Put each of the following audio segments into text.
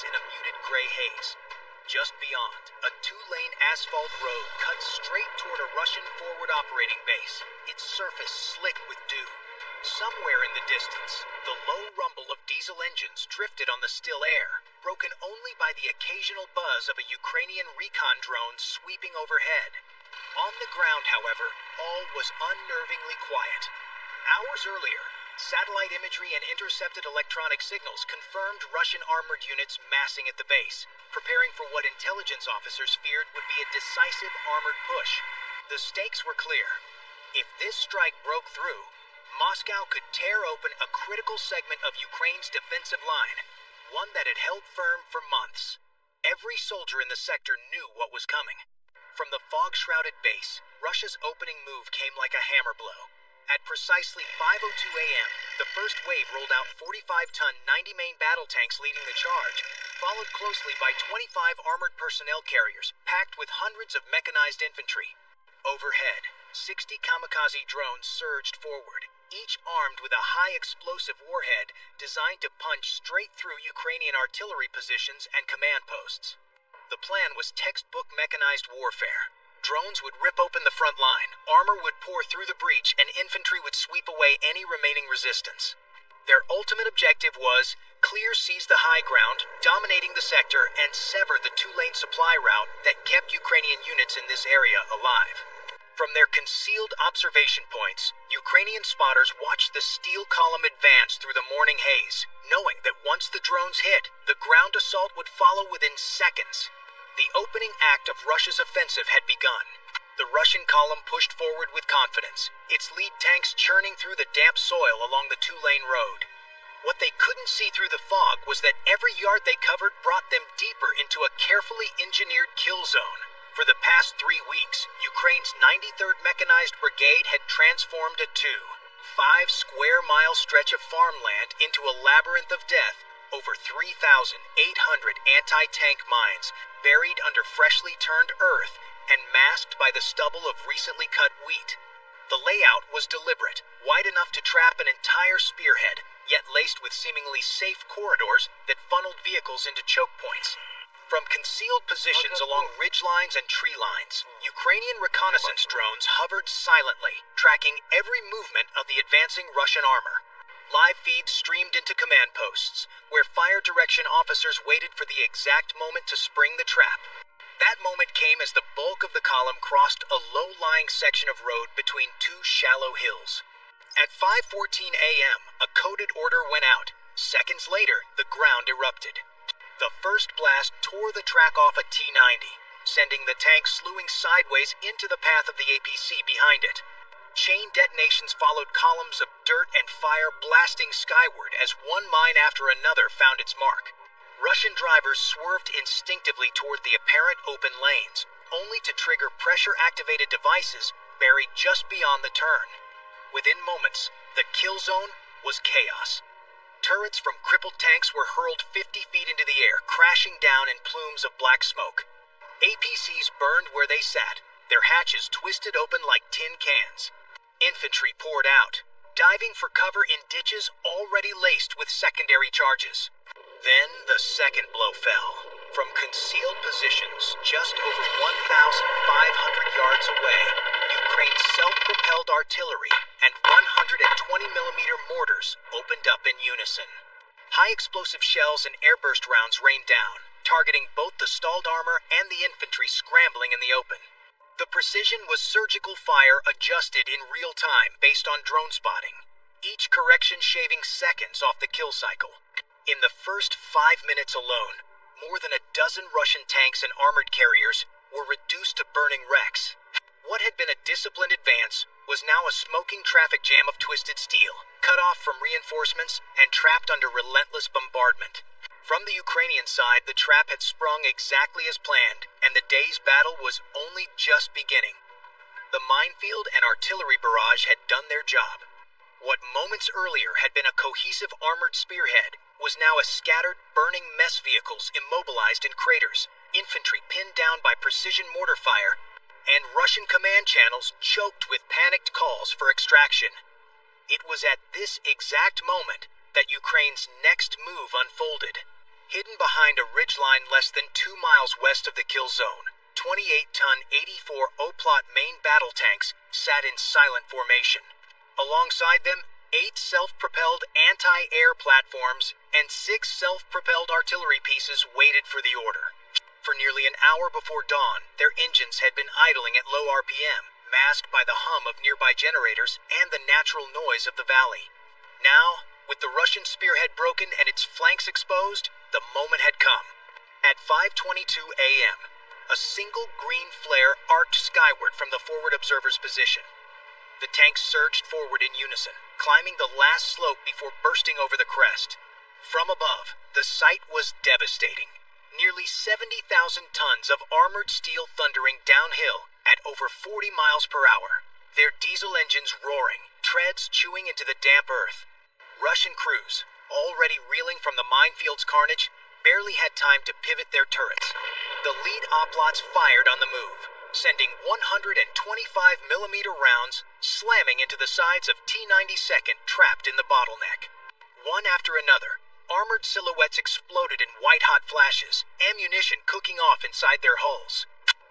in a muted gray haze. Just beyond, a two-lane asphalt road cuts straight toward a Russian forward operating base, its surface slick with dew. Somewhere in the distance, the low rumble of diesel engines drifted on the still air, broken only by the occasional buzz of a Ukrainian recon drone sweeping overhead. On the ground, however, all was unnervingly quiet. Hours earlier, satellite imagery and intercepted electronic signals confirmed Russian armored units massing at the base, preparing for what intelligence officers feared would be a decisive armored push. The stakes were clear. If this strike broke through, Moscow could tear open a critical segment of Ukraine's defensive line, one that had held firm for months. Every soldier in the sector knew what was coming. From the fog-shrouded base, Russia's opening move came like a hammer blow. At precisely 5:02 a.m., the first wave rolled out 45-ton 90 main battle tanks leading the charge, followed closely by 25 armored personnel carriers packed with hundreds of mechanized infantry. Overhead, 60 kamikaze drones surged forward, each armed with a high-explosive warhead designed to punch straight through Ukrainian artillery positions and command posts. The plan was textbook mechanized warfare. Drones would rip open the front line, armor would pour through the breach, and infantry would sweep away any remaining resistance. Their ultimate objective was seize the high ground, dominating the sector, and sever the two-lane supply route that kept Ukrainian units in this area alive. From their concealed observation points, Ukrainian spotters watched the steel column advance through the morning haze, knowing that once the drones hit, the ground assault would follow within seconds. The opening act of Russia's offensive had begun. The Russian column pushed forward with confidence, its lead tanks churning through the damp soil along the two-lane road. What they couldn't see through the fog was that every yard they covered brought them deeper into a carefully engineered kill zone. For the past 3 weeks, Ukraine's 93rd Mechanized Brigade had transformed a 5-square-mile stretch of farmland into a labyrinth of death, over 3,800 anti-tank mines buried under freshly turned earth and masked by the stubble of recently cut wheat. The layout was deliberate, wide enough to trap an entire spearhead, yet laced with seemingly safe corridors that funneled vehicles into choke points. From concealed positions along ridge lines and tree lines, Ukrainian reconnaissance drones hovered silently, tracking every movement of the advancing Russian armor. Live feeds streamed into command posts, where fire direction officers waited for the exact moment to spring the trap. That moment came as the bulk of the column crossed a low-lying section of road between two shallow hills. At 5:14 a.m., a coded order went out. Seconds later, the ground erupted. The first blast tore the track off a T-90, sending the tank slewing sideways into the path of the APC behind it. Chain detonations followed columns of dirt and fire blasting skyward as one mine after another found its mark. Russian drivers swerved instinctively toward the apparent open lanes, only to trigger pressure-activated devices buried just beyond the turn. Within moments, the kill zone was chaos. Turrets from crippled tanks were hurled 50 feet into the air, crashing down in plumes of black smoke. APCs burned where they sat, their hatches twisted open like tin cans. Infantry poured out, diving for cover in ditches already laced with secondary charges. Then the second blow fell. From concealed positions just over 1,500 yards away, Ukraine's self-propelled artillery and 120mm mortars opened up in unison. High-explosive shells and airburst rounds rained down, targeting both the stalled armor and the infantry scrambling in the open. The precision was surgical fire adjusted in real time based on drone spotting, each correction shaving seconds off the kill cycle. In the first 5 minutes alone, more than a dozen Russian tanks and armored carriers were reduced to burning wrecks. What had been a disciplined advance was now a smoking traffic jam of twisted steel, cut off from reinforcements and trapped under relentless bombardment. From the Ukrainian side, the trap had sprung exactly as planned, and the day's battle was only just beginning. The minefield and artillery barrage had done their job. What moments earlier had been a cohesive armored spearhead was now a scattered, burning mess vehicles immobilized in craters, infantry pinned down by precision mortar fire, and Russian command channels choked with panicked calls for extraction. It was at this exact moment that Ukraine's next move unfolded. Hidden behind a ridgeline less than 2 miles west of the kill zone, 28-ton 84 Oplot main battle tanks sat in silent formation. Alongside them, 8 self-propelled anti-air platforms and 6 self-propelled artillery pieces waited for the order. For nearly an hour before dawn, their engines had been idling at low RPM, masked by the hum of nearby generators and the natural noise of the valley. Now, with the Russian spearhead broken and its flanks exposed, the moment had come. At 5:22 a.m., a single green flare arced skyward from the forward observer's position. The tanks surged forward in unison, climbing the last slope before bursting over the crest. From above, the sight was devastating. Nearly 70,000 tons of armored steel thundering downhill at over 40 miles per hour, their diesel engines roaring, treads chewing into the damp earth. Russian crews, already reeling from the minefield's carnage, barely had time to pivot their turrets. The lead Oplots fired on the move, sending 125mm rounds slamming into the sides of T-92nd trapped in the bottleneck. One after another, armored silhouettes exploded in white-hot flashes, ammunition cooking off inside their hulls.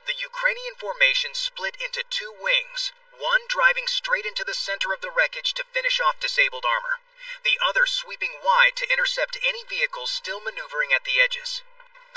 The Ukrainian formation split into 2 wings, one driving straight into the center of the wreckage to finish off disabled armor, the other sweeping wide to intercept any vehicles still maneuvering at the edges.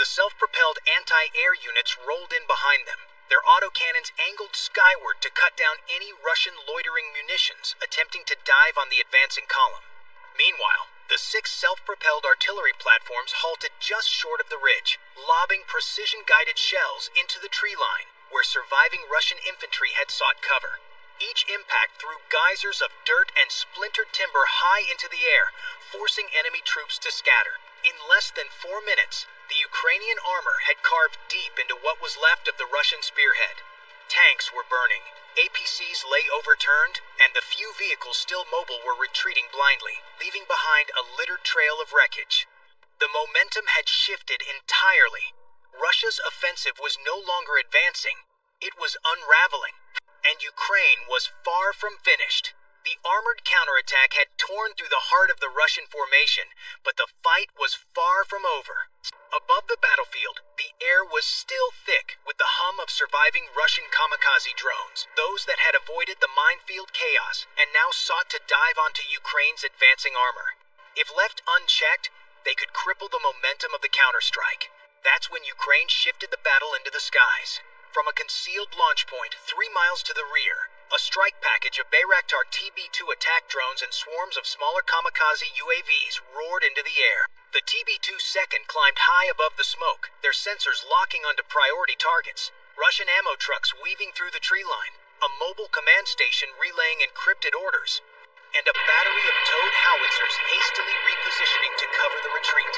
The self-propelled anti-air units rolled in behind them, their autocannons angled skyward to cut down any Russian loitering munitions attempting to dive on the advancing column. Meanwhile, the 6 self-propelled artillery platforms halted just short of the ridge, lobbing precision-guided shells into the tree line, where surviving Russian infantry had sought cover. Each impact threw geysers of dirt and splintered timber high into the air, forcing enemy troops to scatter. In less than 4 minutes, the Ukrainian armor had carved deep into what was left of the Russian spearhead. Tanks were burning, APCs lay overturned, and the few vehicles still mobile were retreating blindly, leaving behind a littered trail of wreckage. The momentum had shifted entirely. Russia's offensive was no longer advancing, it was unraveling. And Ukraine was far from finished. The armored counterattack had torn through the heart of the Russian formation, but the fight was far from over. Above the battlefield, the air was still thick with the hum of surviving Russian kamikaze drones, those that had avoided the minefield chaos and now sought to dive onto Ukraine's advancing armor. If left unchecked, they could cripple the momentum of the counterstrike. That's when Ukraine shifted the battle into the skies. From a concealed launch point 3 miles to the rear, a strike package of Bayraktar TB2 attack drones and swarms of smaller kamikaze UAVs roared into the air. The TB2 second climbed high above the smoke, their sensors locking onto priority targets. Russian ammo trucks weaving through the tree line, a mobile command station relaying encrypted orders, and a battery of towed howitzers hastily repositioning to cover the retreat.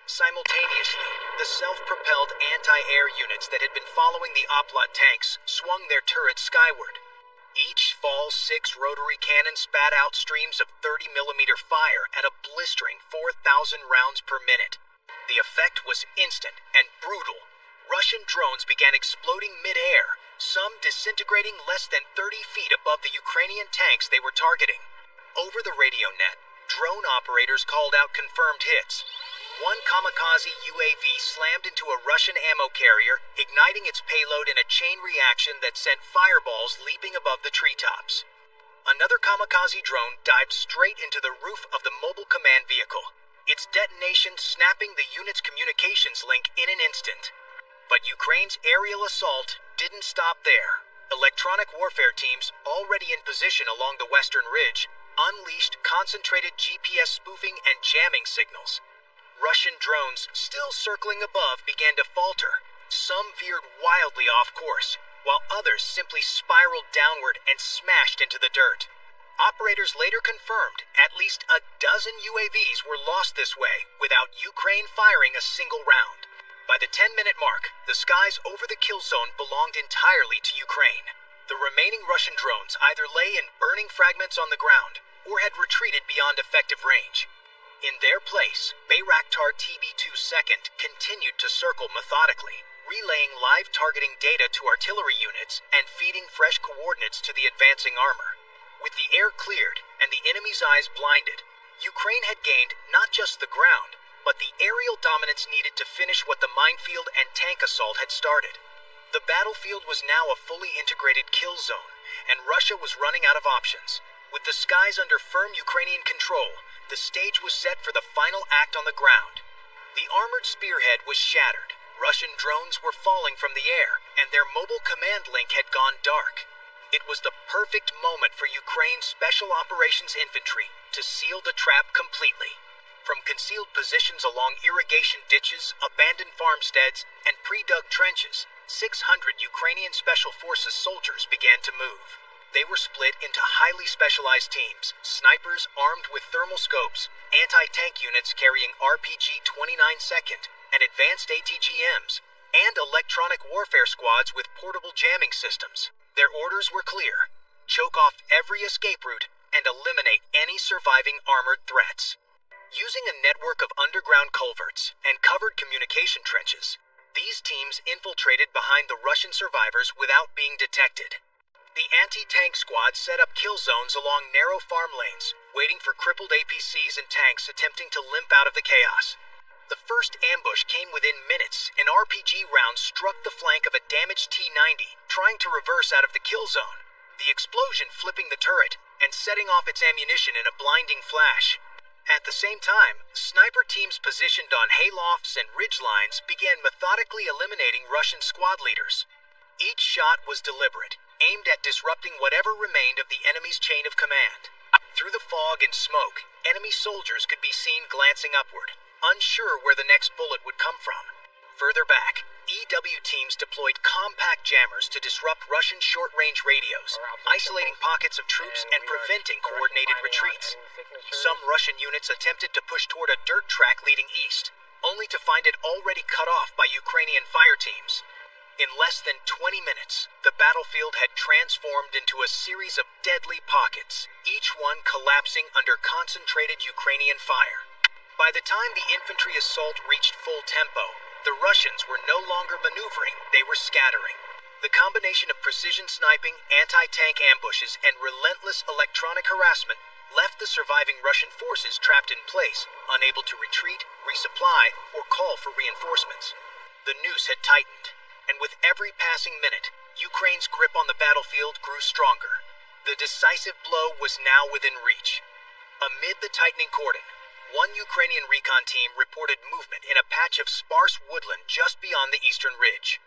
Simultaneously, the self-propelled anti-air units that had been following the Oplot tanks swung their turrets skyward. Each Fall 6 rotary cannon spat out streams of 30mm fire at a blistering 4,000 rounds per minute. The effect was instant and brutal. Russian drones began exploding mid-air, some disintegrating less than 30 feet above the Ukrainian tanks they were targeting. Over the radio net, drone operators called out confirmed hits. One kamikaze UAV slammed into a Russian ammo carrier, igniting its payload in a chain reaction that sent fireballs leaping above the treetops. Another kamikaze drone dived straight into the roof of the mobile command vehicle, its detonation snapping the unit's communications link in an instant. But Ukraine's aerial assault didn't stop there. Electronic warfare teams, already in position along the western ridge, unleashed concentrated GPS spoofing and jamming signals. Russian drones, still circling above, began to falter. Some veered wildly off course, while others simply spiraled downward and smashed into the dirt. Operators later confirmed at least a dozen UAVs were lost this way, without Ukraine firing a single round. By the 10-minute mark, the skies over the kill zone belonged entirely to Ukraine. The remaining Russian drones either lay in burning fragments on the ground, or had retreated beyond effective range. In their place, Bayraktar TB2 second continued to circle methodically, relaying live targeting data to artillery units and feeding fresh coordinates to the advancing armor. With the air cleared and the enemy's eyes blinded, Ukraine had gained not just the ground, but the aerial dominance needed to finish what the minefield and tank assault had started. The battlefield was now a fully integrated kill zone, and Russia was running out of options. With the skies under firm Ukrainian control, the stage was set for the final act on the ground. The armored spearhead was shattered. Russian drones were falling from the air, and their mobile command link had gone dark. It was the perfect moment for Ukraine's Special Operations Infantry to seal the trap completely. From concealed positions along irrigation ditches, abandoned farmsteads, and pre-dug trenches, 600 Ukrainian Special Forces soldiers began to move. They were split into highly specialized teams, snipers armed with thermal scopes, anti-tank units carrying RPG-29 second, and advanced ATGMs, and electronic warfare squads with portable jamming systems. Their orders were clear: choke off every escape route and eliminate any surviving armored threats. Using a network of underground culverts and covered communication trenches, these teams infiltrated behind the Russian survivors without being detected. The anti-tank squad set up kill zones along narrow farm lanes, waiting for crippled APCs and tanks attempting to limp out of the chaos. The first ambush came within minutes. An RPG round struck the flank of a damaged T-90, trying to reverse out of the kill zone, the explosion flipping the turret and setting off its ammunition in a blinding flash. At the same time, sniper teams positioned on haylofts and ridgelines began methodically eliminating Russian squad leaders. Each shot was deliberate, aimed at disrupting whatever remained of the enemy's chain of command. Through the fog and smoke, enemy soldiers could be seen glancing upward, unsure where the next bullet would come from. Further back, EW teams deployed compact jammers to disrupt Russian short-range radios, isolating pockets of troops and preventing coordinated retreats. Some Russian units attempted to push toward a dirt track leading east, only to find it already cut off by Ukrainian fire teams. In less than 20 minutes, the battlefield had transformed into a series of deadly pockets, each one collapsing under concentrated Ukrainian fire. By the time the infantry assault reached full tempo, the Russians were no longer maneuvering, they were scattering. The combination of precision sniping, anti-tank ambushes, and relentless electronic harassment left the surviving Russian forces trapped in place, unable to retreat, resupply, or call for reinforcements. The noose had tightened, and with every passing minute, Ukraine's grip on the battlefield grew stronger. The decisive blow was now within reach. Amid the tightening cordon, one Ukrainian recon team reported movement in a patch of sparse woodland just beyond the eastern ridge.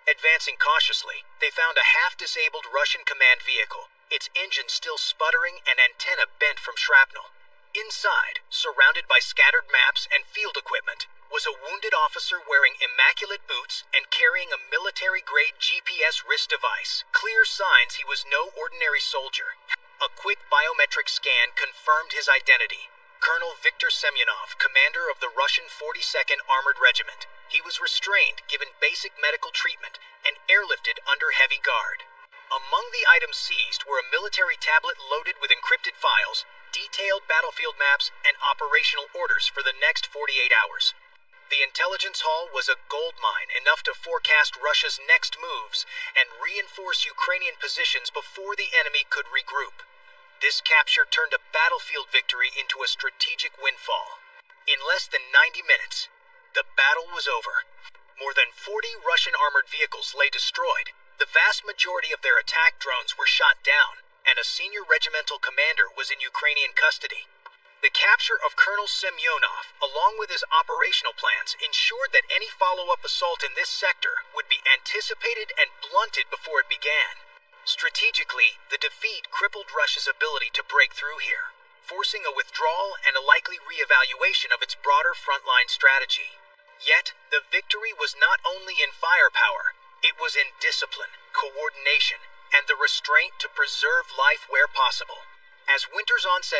Advancing cautiously, they found a half-disabled Russian command vehicle, its engine still sputtering and antenna bent from shrapnel. Inside, surrounded by scattered maps and field equipment, was a wounded officer wearing immaculate boots and carrying a military-grade GPS wrist device, clear signs he was no ordinary soldier. A quick biometric scan confirmed his identity: Colonel Viktor Semyonov, commander of the Russian 42nd Armored Regiment. He was restrained, given basic medical treatment, and airlifted under heavy guard. Among the items seized were a military tablet loaded with encrypted files, detailed battlefield maps, and operational orders for the next 48 hours. The intelligence haul was a gold mine, enough to forecast Russia's next moves and reinforce Ukrainian positions before the enemy could regroup. This capture turned a battlefield victory into a strategic windfall. In less than 90 minutes, the battle was over. More than 40 Russian armored vehicles lay destroyed. The vast majority of their attack drones were shot down, and a senior regimental commander was in Ukrainian custody. The capture of Colonel Semyonov, along with his operational plans, ensured that any follow-up assault in this sector would be anticipated and blunted before it began. Strategically, the defeat crippled Russia's ability to break through here, forcing a withdrawal and a likely re-evaluation of its broader frontline strategy. Yet, the victory was not only in firepower, it was in discipline, coordination, and the restraint to preserve life where possible. As winter's onset